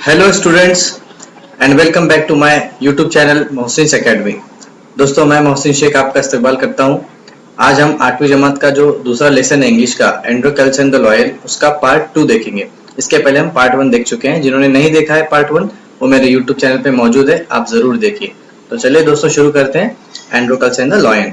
Hello students and welcome back to my YouTube channel Mohsin academy. दोस्तों मैं मोहसिन शेख आपका इस्तकबाल करता हूं। आज हम 8वीं जमात का जो दूसरा लेसन है इंग्लिश का एंड्रोकल्स एंड द लॉयल उसका पार्ट 2 देखेंगे। इसके पहले हम पार्ट 1 देख चुके हैं। जिन्होंने नहीं देखा है पार्ट 1 वो मेरे यूट्यूब चैनल पे मौजूद है, आप जरूर देखिए। तो चलिए दोस्तों शुरू करते हैं एंड्रोकल्स एंड द लॉयन।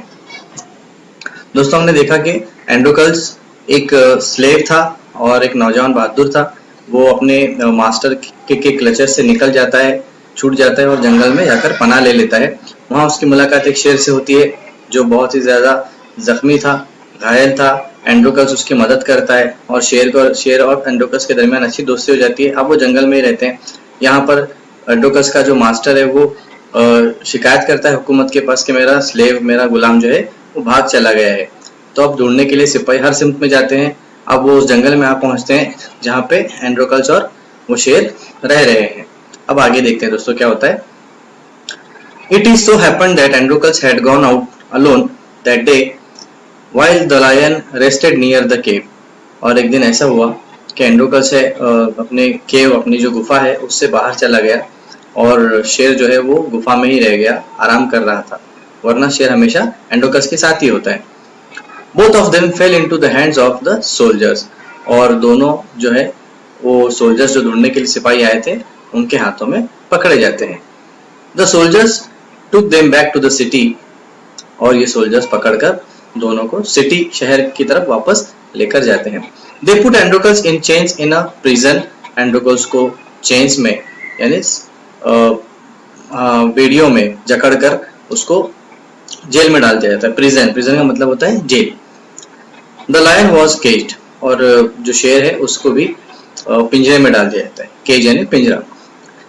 दोस्तों हमने देखा कि एंड्रोकल्स एक स्लेव था और एक नौजवान बहादुर था। वो अपने मास्टर के क्लचर से निकल जाता है, छूट जाता है और जंगल में जाकर पनाह ले लेता है। वहाँ उसकी मुलाकात एक शेर से होती है जो बहुत ही ज्यादा जख्मी था, घायल था। एंड्रोकल्स उसकी मदद करता है और शेर और एंड्रोकल्स के दरमियान अच्छी दोस्ती हो जाती है। अब वो जंगल में ही रहते हैं। यहाँ पर एंड्रोकल्स का जो मास्टर है वो शिकायत करता है हुकूमत के पास कि मेरा स्लेव, मेरा गुलाम जो है वो भाग चला गया है। तो अब ढूंढने के लिए सिपाही हर सिमत में जाते हैं। अब वो उस जंगल में आ पहुंचते हैं जहाँ पे एंड्रोकल्स और वो शेर रह रहे हैं। अब आगे देखते हैं दोस्तों क्या होता है। It is so happened that Androcles had gone out alone that day while the lion rested near the cave. और एक दिन ऐसा हुआ कि एंड्रोकल्स है अपने केव, अपनी जो गुफा है उससे बाहर चला गया और शेर जो है वो गुफा में ही रह गया, आराम कर रहा था। वरना शेर हमेशा एंड्रोकल्स के साथ ही होता है। Both of them fell into the hands of the soldiers। और दोनों जो है वो सोल्जर्स जो ढूंढने के लिए सिपाही आए थे उनके हाथों में पकड़े जाते हैं। The soldiers took them back to the city। और ये सोल्जर्स पकड़कर दोनों को सिटी, शहर की तरफ वापस लेकर जाते हैं। They put Androcles in chains in a prison। एंड्रोकल्स को चेन्स में यानी बेड़ियों में जकड़कर उसको जेल में डाल दिया जाता है। प्रिजन का मतलब होता है jail. The lion was caged. और जो शेर है उसको भी पिंजरे में डाल दिया जाता है। केज यानी पिंजरा।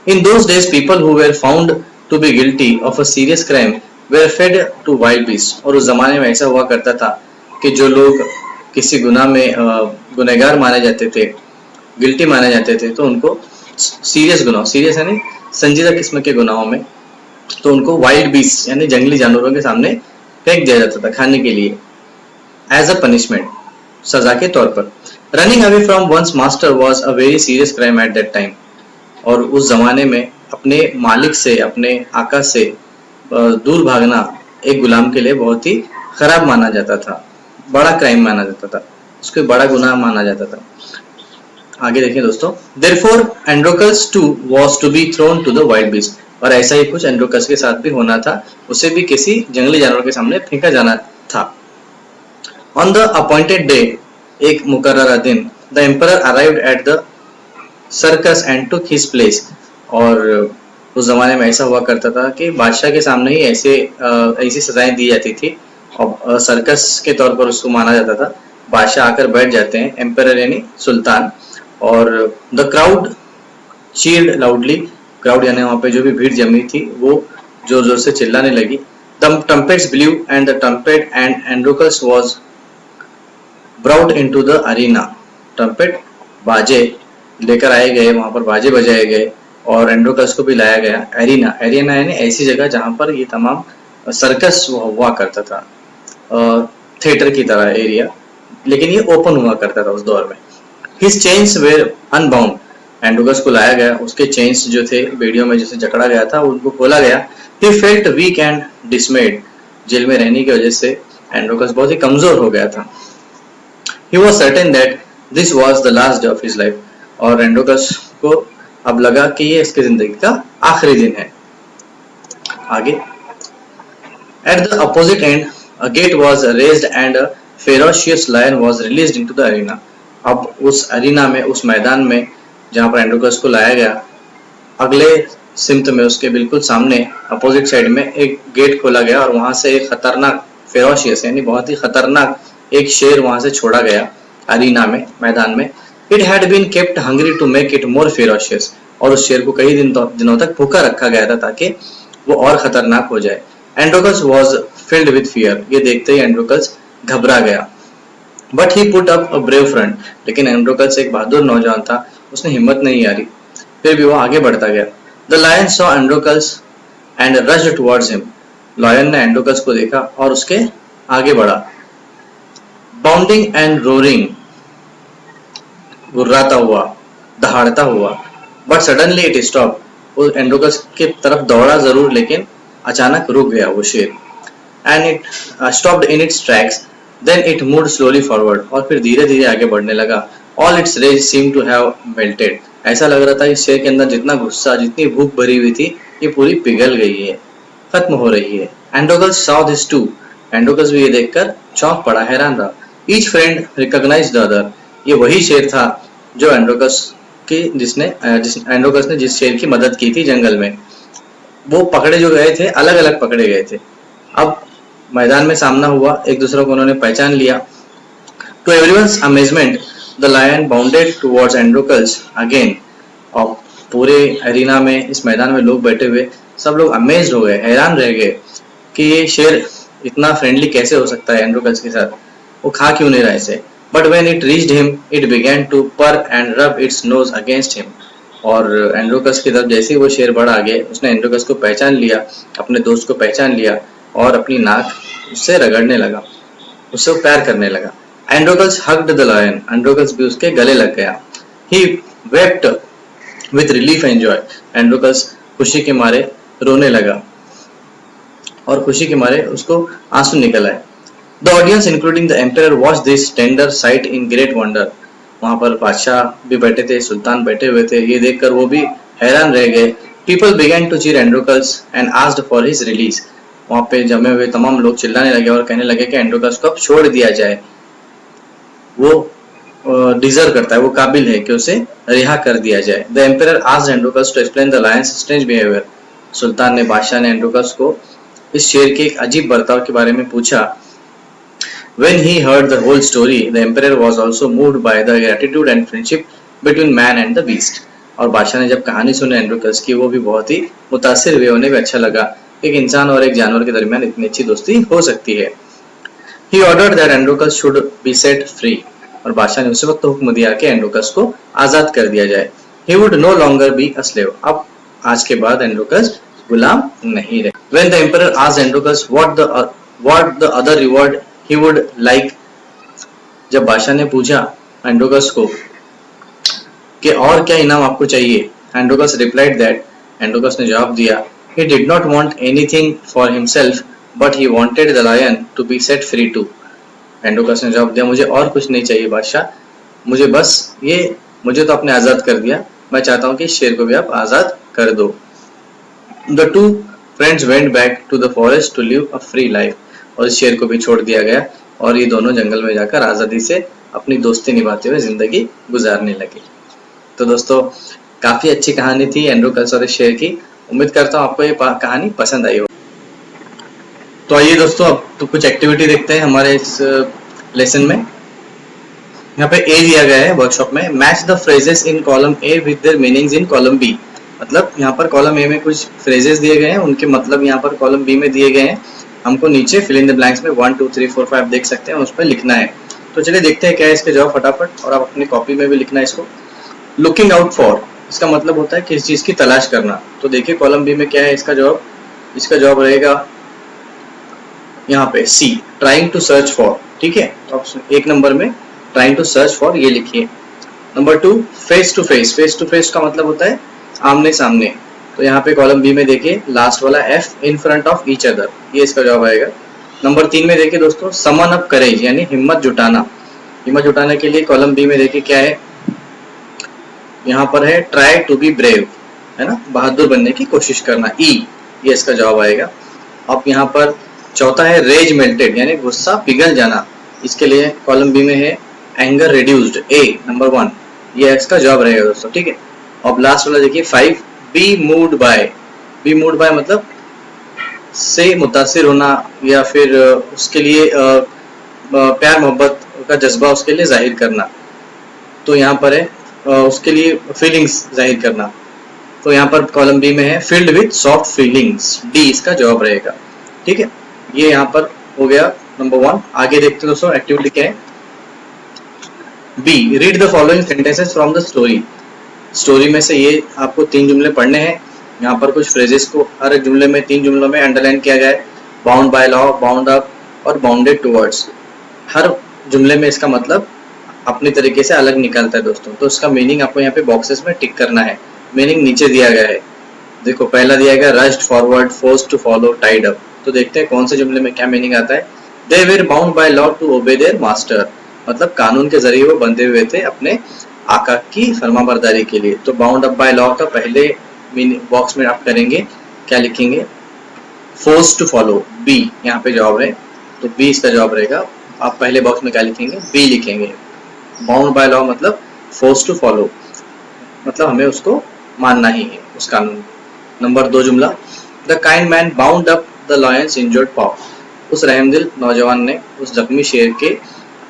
In those days people who were found to be guilty of a serious crime were fed to wild beast. और उस जमाने में ऐसा हुआ करता था कि जो लोग किसी गुनाह में गुनहगार माने जाते थे, गिल्टी माने जाते थे, तो उनको सीरियस गुनाह, सीरियस यानी संजीदा किस्म के गुनाहों में, तो उनको वाइल्ड बीस्ट यानी जंगली जानवरों के सामने फेंक दिया जाता था खाने के लिए, एज अ पनिशमेंट, सजा के तौर पर। Running away from one's master was a very serious crime at that time. और उस जमाने में अपने मालिक से, अपने आका से दूर भागना एक गुलाम के लिए बहुत ही खराब माना जाता था, बड़ा क्राइम माना जाता था, उसको बड़ा गुनाह माना जाता था। आगे देखिए दोस्तों। Therefore Androcles too was to be thrown to the wild beast। और ऐसा ही कुछ एंड्रोकल्स के साथ भी होना था, उसे भी किसी जंगली जानवर के सामने फेंका जाना था। ऑन द अपॉइंटेड डे, एक मुकर्रर दिन, the emperor arrived at the circus and took his place. और उस जमाने में ऐसा हुआ करता था कि बादशाह के सामने ही ऐसी सजाएं दी जाती थी और सर्कस के तौर पर उसको माना जाता था। बादशाह आकर बैठ जाते हैं, एम्परर यानी सुल्तान। और the crowd cheered loudly. Crowd यानी वहाँ पे जो भी भीड़ जमी थी वो जोर जोर से चिल्लाने लगी। The trumpets blew and the trumpet and Androcles was brought into the arena. Trumpet, बाजे लेकर आए गए, वहाँ पर बाजे बजाए गए और एंड्रोकल्स को भी लाया गया। एरिना, एरिना यानी ऐसी जगह जहाँ पर ये तमाम सर्कस हुआ करता था, थिएटर की तरह एरिया, लेकिन ये ओपन हुआ करता था उस दौर में। His chains were unbound। एंड्रोकल्स को लाया गया, उसके चेन्स जो थे बेड़ियों में जैसे जकड़ा गया था उनको खोला गया। He felt weak and dismayed। Jail में रहने की वजह से एंड्रोकल्स बहुत ही कमजोर हो गया था। He was certain that this was the last day of his life। और एंड्रोकल्स को अब लगा कि ये इसकी जिंदगी का आखिरी दिन है। आगे। At the opposite end, a gate was raised and a ferocious lion was released into the arena। अब उस अरीना में, उस मैदान में जहाँ पर एंड्रोकल्स को लाया गया, अगले सिमत में उसके बिल्कुल सामने अपोजिट साइड में एक गेट खोला गया और वहां से एक खतरनाक, फेरोशियस यानी बहुत ही खतरनाक एक शेर वहां से छोड़ा गया अरीना में, मैदान में। It had been kept hungry to make it more ferocious. और उस शेर को कई दिनों तक भूखा रखा गया था ताकि वो और खतरनाक हो जाए। एंड्रोकल्स वॉज फिल्ड विद फियर। ये देखते ही एंड्रोकल्स घबरा गया। But he put up a brave front. लेकिन एंड्रोकल्स एक बहादुर नौजवान था, उसने हिम्मत नहीं हारी, फिर भी वो आगे बढ़ता गया। The lion saw Androcles and rushed towards him. Lion ने एंड्रोकल्स को देखा और उसके आगे बढ़ा। बाउंडिंग एंड रोरिंग, गुर्राता हुआ, दहाड़ता हुआ। बट सडनली इट स्टॉप, वो एंड्रोकस की तरफ दौड़ा जरूर लेकिन अचानक रुक गया वो शेर। And it stopped in its tracks, then it moved slowly forward, और फिर धीरे धीरे आगे बढ़ने लगा। All its rage seem to have melted, ऐसा लग रहा था इस शेर के अंदर जितना गुस्सा, जितनी भूख भरी हुई थी, ये पूरी पिघल गई है, खत्म हो रही है। Androcles saw this too, Androcles भी ये देखकर चौंक पड़ा, हैरान रहा। Each friend recognised the other, ये वही शेर था जो एंड्रोकस ने जिस शेर की मदद की थी जंगल में। वो पकड़े जो गए थे अलग अलग पकड़े गए थे, अब मैदान में सामना हुआ, एक दूसरे को उन्होंने पहचान लिया। To everyone's amazement the lion bounded towards Androcles again, और पूरे एरिना में, इस मैदान में लोग बैठे हुए सब लोग अमेज्ड हो गए, हैरान रह गए कि ये शेर इतना फ्रेंडली कैसे हो सकता है एंड्रोकस के साथ, वो खा क्यों नहीं रहा इसे। But when it reached him it began to purr and rub its nose against him, और एंड्रोकस की तरफ जैसे ही वो शेर बढ़ा आगे, उसने एंड्रोकस को पहचान लिया, अपने दोस्त को पहचान लिया और अपनी नाक उससे रगड़ने लगा, उससे प्यार करने लगा। Androcles hugged the lion, Androcles भी उसके गले लग गया। He wept with relief and joy, Androcles खुशी के मारे रोने लगा और खुशी के मारे उसको आंसू निकल आए। The audience including the emperor watch this tender site in great wonder, वहां पर बादशाह भी बैठे थे, सुल्तान बैठे हुए थे, ये देखकर वो भी हैरान रह गए। People began to cheer Androcles and asked for his release, वहां पे जमे हुए तमाम लोग चिल्लाने लगे और कहने लगे कि एंड्रोकस को अब छोड़ दिया जाए, वो डिजर्व करता है, वो काबिल है कि उसे रिहा कर दिया जाए। The emperor asked Androcles to explain the lion's strange behaviour, सुल्तान ने, बादशाह ने एंड्रोकस को इस शेर के एक अजीब बर्ताव के बारे में पूछा। When he heard the whole story, the emperor was also moved by the gratitude and friendship between man and the beast, और बादशाह ने जब कहानी सुनी एंड्रोकस की, वो भी बहुत ही मुतासिर हुए, उन्हें भी अच्छा लगा एक इंसान और एक जानवर के दरमियान इतनी अच्छी दोस्ती हो सकती है। He ordered that Androcus should be set free, और बादशाह ने उसी वक्त हुक्म दिया कि एंड्रोकस को आजाद कर दिया जाए। He would no longer be a slave, अब आज के बाद एंड्रोकस गुलाम नहीं रहे। When the emperor asked Androcus what the other reward he would like, जब बादशाह ने पूछा एंड्रोकस को कि और क्या इनाम आपको चाहिए, एंड्रोकस replied that, एंड्रोकस ने जवाब दिया, he did not want anything for himself but he wanted the lion to be set free too, एंड्रोकस ने जवाब दिया, मुझे और कुछ नहीं चाहिए बादशाह, मुझे तो आपने आजाद कर दिया, मैं चाहता हूँ कि शेर को भी आप आजाद कर दो। The two friends went back to the forest to live a free life, और इस शेर को भी छोड़ दिया गया और ये दोनों जंगल में जाकर आजादी से अपनी दोस्ती निभाते हुए जिंदगी गुजारने लगे। तो दोस्तों, काफी अच्छी कहानी थी एंड्रोकस और इस शेर की, उम्मीद करता हूँ आपको ये कहानी पसंद आई हो। तो आइए दोस्तों, अब तो कुछ एक्टिविटी देखते हैं हमारे इस लेसन में। यहाँ पे ए दिया गया है वर्कशॉप में, match the phrases in column A with their meanings in column B, मतलब यहाँ पर कॉलम ए में कुछ फ्रेजेस दिए गए हैं, उनके मतलब यहाँ पर कॉलम बी में दिए गए हैं, हमको नीचे फिल इन द ब्लैंक्स में 1 2 3 4 5 देख सकते हैं, उस पर लिखना है। तो चलिए देखते हैं क्या है इसके जवाब फटाफट, और आप अपनी कॉपी में भी लिखना है इसको। लुकिंग आउट फॉर, इसका मतलब होता है किसी चीज की तलाश करना। तो देखिए कॉलम बी में क्या है इसका जवाब रहेगा यहाँ पे सी, ट्राइंग टू सर्च फॉर, ठीक है। तो एक नंबर में ट्राइंग टू सर्च फॉर ये लिखिए। Number 2 face to face, face to face का मतलब होता है आमने सामने, तो यहाँ पे कॉलम बी में देखिए लास्ट वाला F, in front of each other, ये इसका जवाब आएगा। नंबर 3 में देखिए दोस्तों, समन अप करेज, यानी हिम्मत जुटाना, हिम्मत जुटाने के लिए कॉलम बी में देखिए क्या है, यहाँ पर है ट्राई टू बी ब्रेव, है ना, बहादुर बनने की कोशिश करना, ई, ये इसका जवाब आएगा। अब यहाँ पर चौथा है रेज मेल्टेड, यानी गुस्सा पिघल जाना, इसके लिए कॉलम बी में है एंगर रिड्यूस्ड, ए नंबर 1, ये इसका जवाब रहेगा दोस्तों, ठीक है। अब लास्ट वाला देखिए 5, बी मूव्ड बाय मतलब से मुतासिर होना, या फिर उसके लिए प्यार मोहब्बत का जज्बा उसके लिए जाहिर करना, तो यहाँ पर है उसके लिए फीलिंग्स जाहिर करना, तो यहाँ पर कॉलम बी में है filled with soft feelings, D इसका जवाब रहेगा, ठीक है। ये यहाँ पर हो गया नंबर 1। आगे देखते हैं दोस्तों एक्टिविटी क्या है। B, read the following sentences from the story, story में से ये आपको 3 जुमले पढ़ने हैं। यहाँ पर कुछ फ्रेजेस को हर एक जुमले में 3 जुमलों में अंडरलाइन किया गया है, bound by law, bound up और बाउंडेड टुवर्ड्स। हर जुमले में इसका मतलब अपनी तरीके से अलग निकलता है दोस्तों, तो इसका मीनिंग आपको यहाँ पे बॉक्सेस में टिक करना है। मीनिंग नीचे दिया गया है। देखो पहला दिया गया rushed forward, forced to follow, tied up. तो देखते हैं कौन से जुमले में क्या मीनिंग आता है। They were bound by law to obey their master, मतलब कानून के जरिए वो बंधे हुए थे अपने आका की फरमाबरदारी के लिए। तो बाउंड अप बाय लॉ का पहले बॉक्स में आप करेंगे, क्या लिखेंगे, फोर्स टू फॉलो, बी यहाँ पे जवाब है, तो बी इसका जवाब रहेगा। आप पहले बॉक्स में क्या लिखेंगे, बी लिखेंगे। बाउंड बाय लॉ मतलब फोर्स टू फॉलो, मतलब हमें उसको मानना ही है उस कानून। नंबर 2 जुमला, the kind man bound up the lions injured पॉ, उस रहमदिल नौजवान ने उस जख्मी शेर के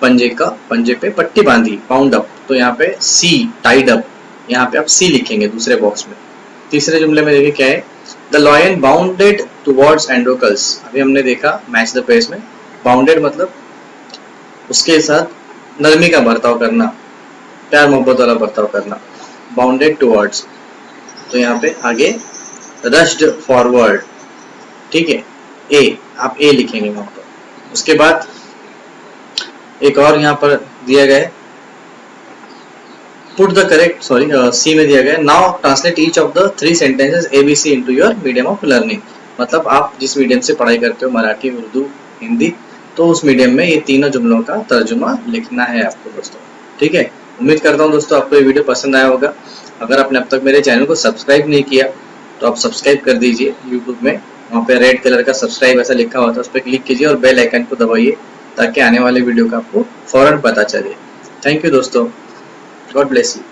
पंजे पे पट्टी बांधी, बाउंड अप। तो यहाँ पे सी, टाइड अप, यहाँ पे आप सी लिखेंगे दूसरे बॉक्स में। तीसरे जुमले में देखिए क्या है, द लॉयन बाउंडेड टुवर्ड्स एंड्रोकल्स, अभी हमने देखा मैच द पेस में, बाउंडेड मतलब उसके साथ नरमी का बर्ताव करना, प्यार मोहब्बत वाला बर्ताव करना, बाउंडेड टुवर्ड्स। तो यहाँ पे आगे रश्ड फॉरवर्ड, ठीक है, ए, आप ए लिखेंगे वहां पर। उसके बाद एक और यहाँ पर दिया गया है, पुट द करेक्ट, सी में दिया गया है, now translate each of the 3 sentences ABC into your medium of learning, मतलब आप जिस मीडियम से पढ़ाई करते हो, मराठी, उर्दू, हिंदी, तो उस मीडियम में ये तीनों जुमलों का तर्जुमा लिखना है आपको दोस्तों। ठीक है, उम्मीद करता हूँ दोस्तों आपको ये वीडियो पसंद आया होगा। अगर आपने अब तक मेरे चैनल को सब्सक्राइब नहीं किया तो आप सब्सक्राइब कर दीजिए यूट्यूब में, वहाँ पे रेड कलर का सब्सक्राइब ऐसा लिखा होता है, उस पर क्लिक कीजिए और बेल आइकन को दबाइए ताकि आने वाले वीडियो का आपको फौरन पता चले। थैंक यू दोस्तों, गॉड ब्लेस यू।